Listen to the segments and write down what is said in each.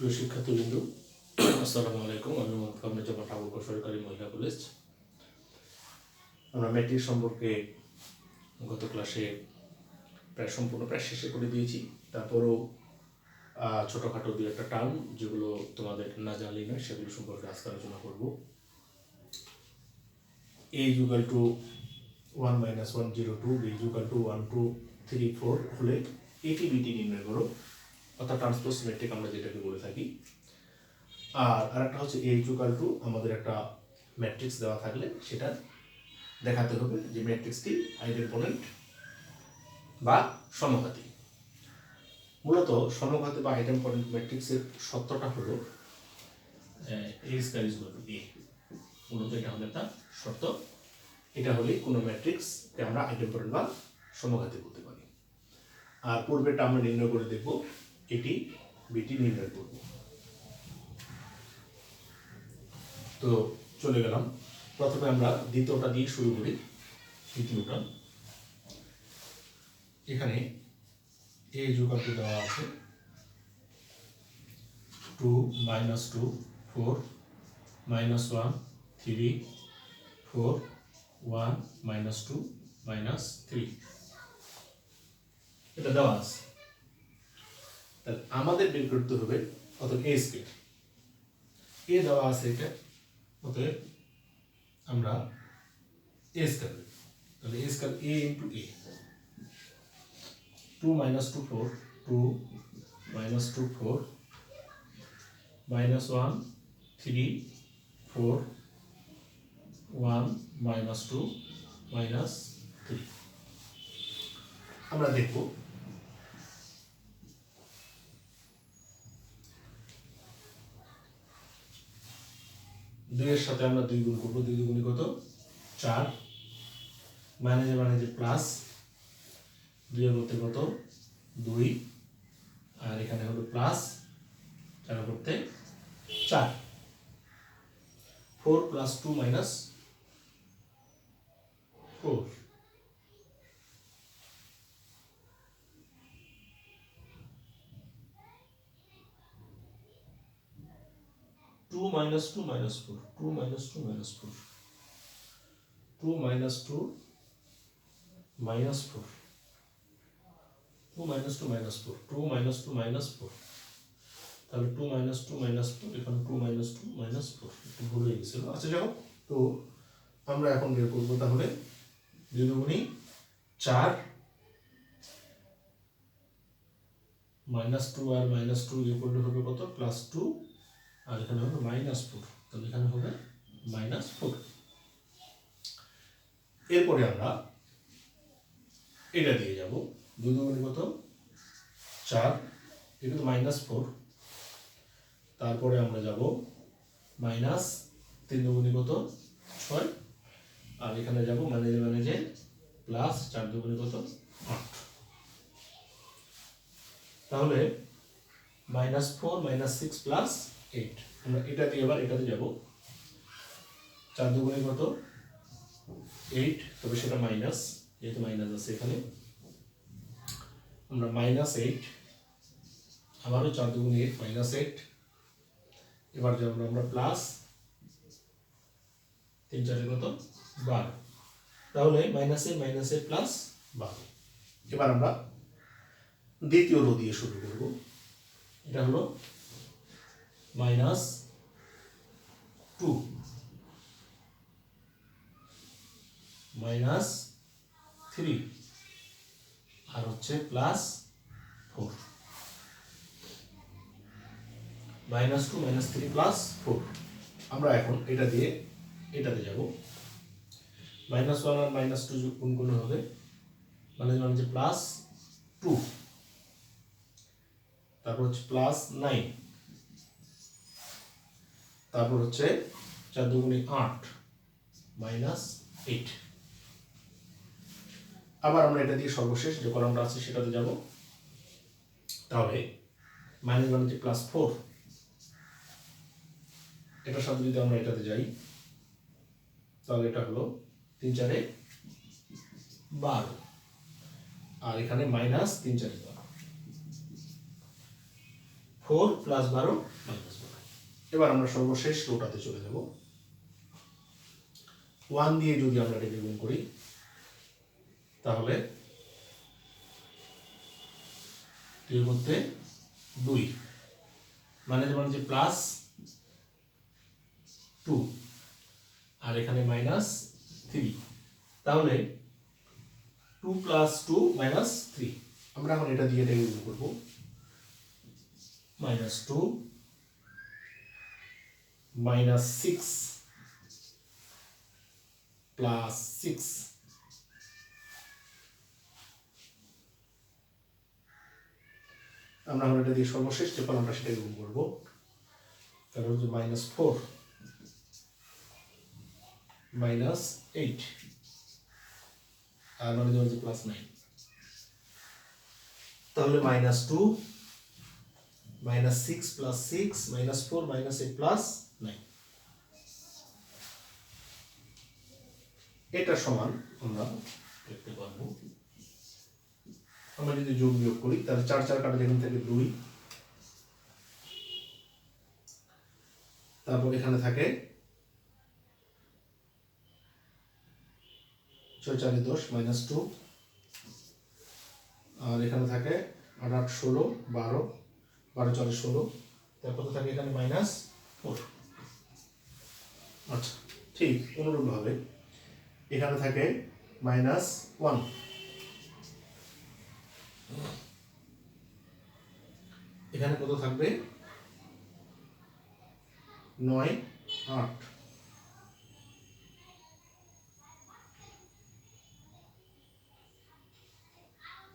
প্রিয় শিক্ষার্থীবৃন্দ, আসসালামু আলাইকুম। আমি মোহাম্মদ ঠাকুর সরকারি মহিলা কলেজ। আমরা ম্যাট্রিক সম্পর্কে গত ক্লাসে প্রায় শেষে করে দিয়েছি। তারপরেও ছোটোখাটো দু একটা টার্ম যেগুলো তোমাদের না জানলেই নয়, সেগুলো সম্পর্কে আজকে আলোচনা করব। a equal to 1 - 1 0 2, b equal to 1 2 3 4 হলে এটি বিটি নির্ণয় করো, অর্থাৎ ট্রান্সপোজ ম্যাট্রিক আমরা যেটাকে বলে থাকি। আর আরেকটা হচ্ছে a ইকুয়াল টু আমাদের একটা ম্যাট্রিক্স দেওয়া থাকলে সেটা দেখাতে হবে যে ম্যাট্রিক্সটি আইডেন্টিপোনেন্ট বা সমঘাতী। মূলত সমঘাতী বা আইডেন্টিপোনেন্ট ম্যাট্রিক্সের সত্যটা হলো a square is equal to a। মূলত এটা হলো একটা শর্ত। এটা হলে কোনো ম্যাট্রিক্সকে আমরা আইডেন্টিপোনেন্ট বা সমঘাতী বলতে পারি। আর পূর্বেটা আমরা নির্ণয় করে দেখব, এটি বিটি নির্ণয় করব। তো চলে গেলাম, প্রথমে আমরা দ্বিতীয়টা দিয়ে শুরু করি। দ্বিতীয়টা এখানে a ইকুয়াল টু দেওয়া আছে 2 - 2 4 - 1 3 4 1 - 2 - 3 এটা দেওয়া আছে। তাহলে আমাদের বের করতে হবে অতএব a স্কয়ার। a দেওয়া আছে এটা, অতএব আমরা a স্কয়ার, তাহলে a square a into a। 2 - 2 4 2 - 2 4 -1 3 4 1 - 2 -3। আমরা দেখব দুইয়ের সাথে আমরা 2 গুণ করব। 2 দুগুণে কত? 4, মানে প্লাস 2 এর মধ্যে কত? 2, আর এখানে হলো প্লাস 4 করতে 4। 4 + 2 - 4 2 - 2 - 4 2 - 2 - 4 2 - 2 - 2 - 4 2 - 2 - 4 2 - 2 - 4 তাহলে 2 - 2 - 4, এখানে 2 - 2 - 4 একটু ভুল হয়ে গেছিল। আচ্ছা যাও, তো আমরা এখন বের করবো তাহলে 2 দুগুণে 4 -2 আর -2 ইয়ে করলে হবে কত? +2, আর এখানে হবে -4, তাহলে এখানে হবে -4। এরপরে আমরা এটা দিয়ে যাব। 2 দুগুণে কত? 4, এটা তো -4। তারপরে আমরা যাব -3 দুগুণে কত? 6, আর এখানে যাব মানে প্লাস 4 দুগুণে কত? 8। তাহলে -4 - 6 + 8, আমরা এটা দিয়ে এবার এটাতে যাব। 4 দুগুণে কত? 8, তবে সেটা মাইনাস, যেহেতু মাইনাস আছে এখানে আমরা -8, আবারও 4 দুগুণে 8 -8, এবার যাব আমরা প্লাস 3 4 কত? 12। তাহলে -8 প্লাস 12। এবার আমরা দ্বিতীয় রো দিয়ে শুরু করব। এটা হলো -2 -3 আর হচ্ছে +4 -2 -3 +4। আমরা এখন এটা দিয়ে এটাতে যাব। -1 আর -2 গুণ করলে হবে মানে +2, তারপর হচ্ছে +9, তারপর হচ্ছে 4 দুগুণে 8 -8। আবার আমরা এটা দিয়ে সর্বশেষ যে কলামটা আছে সেটাতে যাব। তাহলে -4, এটার সাথে যদি আমরা এটাতে যাই তাহলে এটা হলো 3 4 12, আর এখানে -3 4 12। 4 প্লাস 12 মাইনাস 12। এবার আমরা সর্বশেষ রোটাতে চলে যাব। 1 দিয়ে যদি আমরা এটাকে গুণ করি তাহলে 2 করতে 2, মানে যেমন যে প্লাস 2 আর এখানে মাইনাস 3, তাহলে 2 প্লাস 2 মাইনাস 3। আমরা এখন এটা দিয়ে এটাকে গুণ করব। মাইনাস 2 মাইনাস 6 প্লাস 6, আমরা এখন এটা দিয়ে সর্বশেষ যে কলামটা সেটাকে গুণ করব। তাহলে হচ্ছে মাইনাস 4 মাইনাস 8 আর মানে হচ্ছে প্লাস 9, তাহলে minus 2 minus 6 plus 6 minus 4 minus 8 plus 9। এটা সমান আমরা লিখতে পারবো, আমরা যদি যোগ বিয়োগ করি তাহলে 4 4 কাটা এখান থেকে 2, তারপর এখানে থাকে 6 4 10 মাইনাস 2, আর এখানে থাকে 8 8 16 12 12 4 16, তারপর থাকে এখানে মাইনাস 4। আচ্ছা, ঠিক অনুরূপভাবে এখানে থাকে মাইনাস 1, এখানে কত থাকবে 9 8,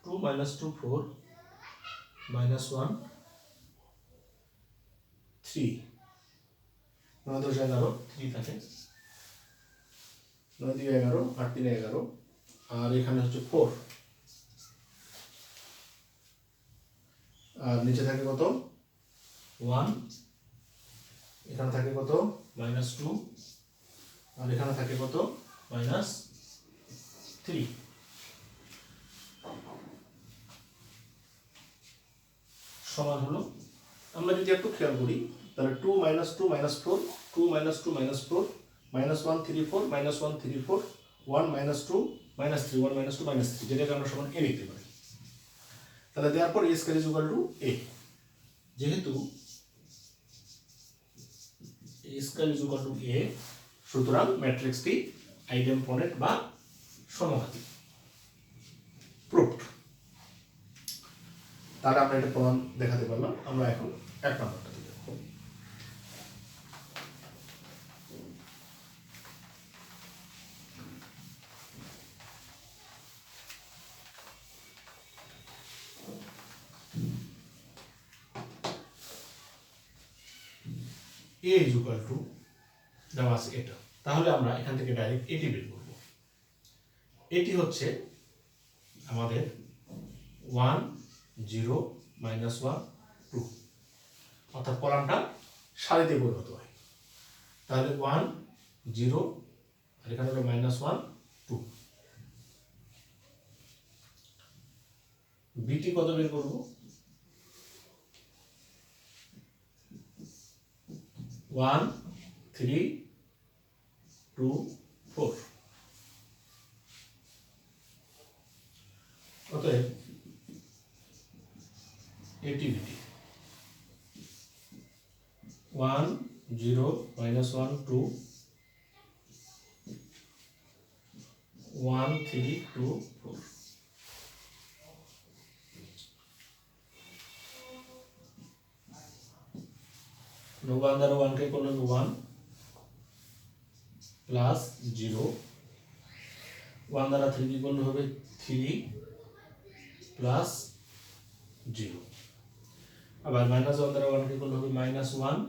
टू माइनस 2 4 माइनस 1 3, 9 10 11 3 থাকে, 9 2 11 8 3 11, আর এখানে হচ্ছে 4, আর নিচে থাকে কত 1, এখানে থাকে কত মাইনাস 2, আর এখানে থাকে কত মাইনাস 3। সমান হলো, আমরা যদি একটু খেয়াল করি তাহলে 2 minus 2 minus 4 2 minus 2 minus 4 minus 1 3 4 minus 1 3 4 1 minus 2 minus 3 1 minus 2 minus 3, যেটাকে আমরা সমান a লিখতে পারি। তাহলে দেওয়ার পর a square is equal to a, যেহেতু a square is equal to a, সুতরাং ম্যাট্রিক্সটি আইডেম্পনেট বা সমঘাতী, প্রুফড। তাহলে আমরা এটা প্রমাণ দেখাতে পারলাম। আমরা এখন 1 নম্বরটা দিয়ে দেব। a ইজ ইকুয়াল টু দেওয়া আছে এটা, তাহলে আমরা এখান থেকে ডাইরেক্ট এটি বের করব। এটি হচ্ছে আমাদের 1 0 মাইনাস 1 2, অর্থাৎ কলামটা সারিতে পরিণত হয়। তাহলে 1 0 আর এখানে হলো মাইনাস 1 2। বিটি কত বের করব 1 3 2 4, অতএব এটি বিটি 1 0 মাইনাস 1 2 1 3 2 4। ওয়ান দ্বারা 1 কে করলে 1 প্লাস 0, 1 দ্বারা 3 কে করলে হবে 3 প্লাস 0, আবার মাইনাস 1 দ্বারা 1 কে করলে হবে মাইনাস 1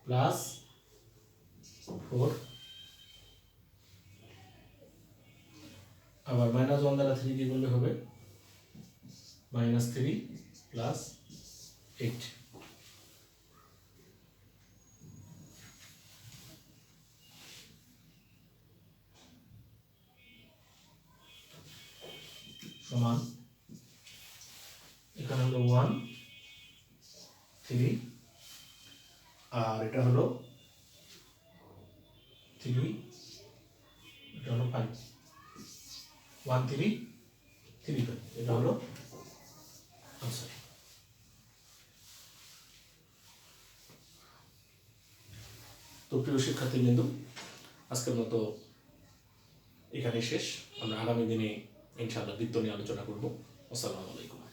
প্লাস 4, আবার মাইনাস 1 দ্বারা 3 কে করলে হবে মাইনাস 3 প্লাস 8। সমান, এখানে এখানে হলো 1 3 আর এটা হলো 3 এটা হলো 5 1 3 3 5 এটা হলো আনসার। তো প্রিয় শিক্ষার্থীবৃন্দ, আজকের মতো এখানে শেষ। আমরা আগামী দিনে ইনশাআল্লাহ বৃত্ত নিয়ে আলোচনা করব। আসসালামু আলাইকুম।